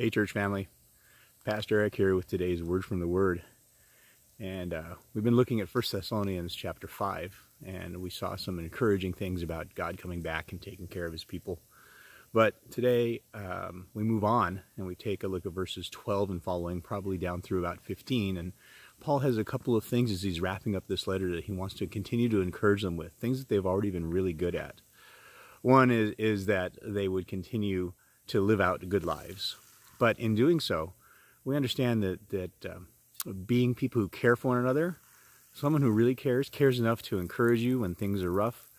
Hey church family, Pastor Eric here with today's Word from the Word. And we've been looking at 1 Thessalonians chapter 5, and we saw some encouraging things about God coming back and taking care of his people. But today we move on and we take a look at verses 12 and following, probably down through about 15. And Paul has a couple of things as he's wrapping up this letter that he wants to continue to encourage them with, things that they've already been really good at. One is that they would continue to live out good lives. But in doing so, we understand that being people who care for one another, someone who really cares enough to encourage you when things are rough.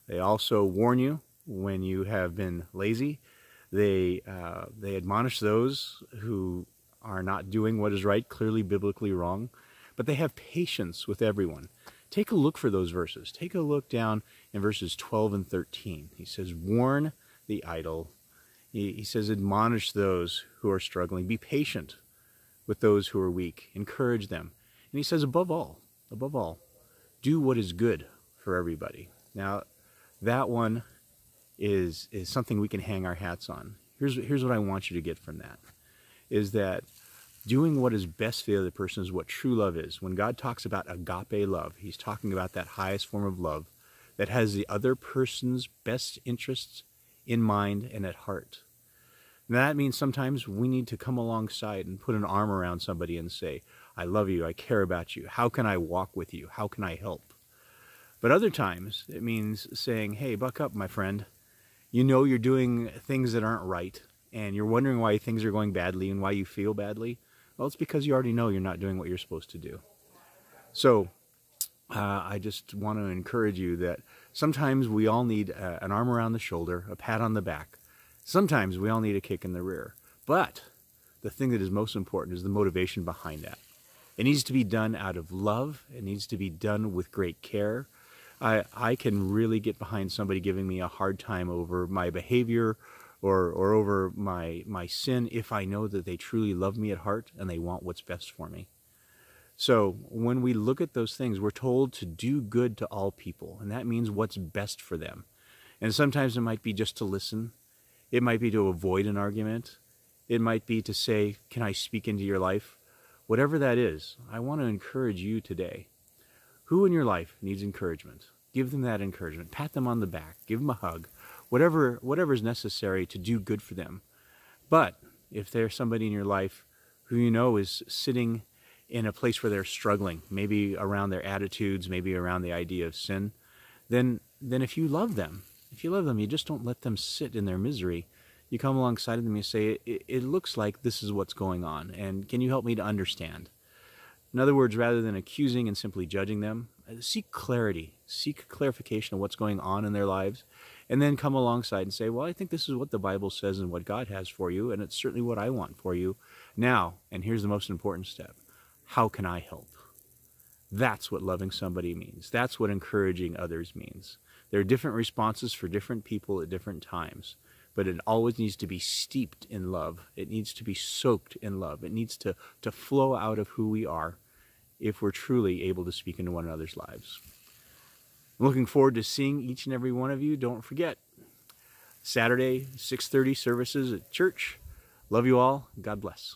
They also warn you when you have been lazy. They admonish those who are not doing what is right, clearly biblically wrong. But they have patience with everyone. Take a look for those verses. Take a look down in verses 12 and 13. He says, warn the idle. He says, admonish those who are struggling. Be patient with those who are weak. Encourage them. And he says, above all, do what is good for everybody. Now, that one is something we can hang our hats on. Here's what I want you to get from that, is that doing what is best for the other person is what true love is. When God talks about agape love, he's talking about that highest form of love that has the other person's best interests in mind and at heart. And that means sometimes we need to come alongside and put an arm around somebody and say, I love you, I care about you, how can I walk with you, how can I help? But other times it means saying, hey, buck up, my friend. You know you're doing things that aren't right, and you're wondering why things are going badly and why you feel badly. Well, it's because you already know you're not doing what you're supposed to do. So I just want to encourage you that sometimes we all need an arm around the shoulder, a pat on the back. Sometimes we all need a kick in the rear. But the thing that is most important is the motivation behind that. It needs to be done out of love. It needs to be done with great care. I can really get behind somebody giving me a hard time over my behavior or over my sin if I know that they truly love me at heart and they want what's best for me. So when we look at those things, we're told to do good to all people, and that means what's best for them. And sometimes it might be just to listen. It might be to avoid an argument. It might be to say, can I speak into your life? Whatever that is, I want to encourage you today. Who in your life needs encouragement? Give them that encouragement. Pat them on the back. Give them a hug. Whatever is necessary to do good for them. But if there's somebody in your life who you know is sitting in a place where they're struggling, maybe around their attitudes, maybe around the idea of sin, then if you love them, you just don't let them sit in their misery. You come alongside of them and you say, it looks like this is what's going on, and can you help me to understand? In other words, rather than accusing and simply judging them, seek clarity, seek clarification of what's going on in their lives, and then come alongside and say, well, I think this is what the Bible says and what God has for you, and it's certainly what I want for you. Now, and here's the most important step, how can I help? That's what loving somebody means. That's what encouraging others means. There are different responses for different people at different times, but it always needs to be steeped in love. It needs to be soaked in love. It needs to flow out of who we are if we're truly able to speak into one another's lives. I'm looking forward to seeing each and every one of you. Don't forget, Saturday, 6:30 services at church. Love you all. God bless.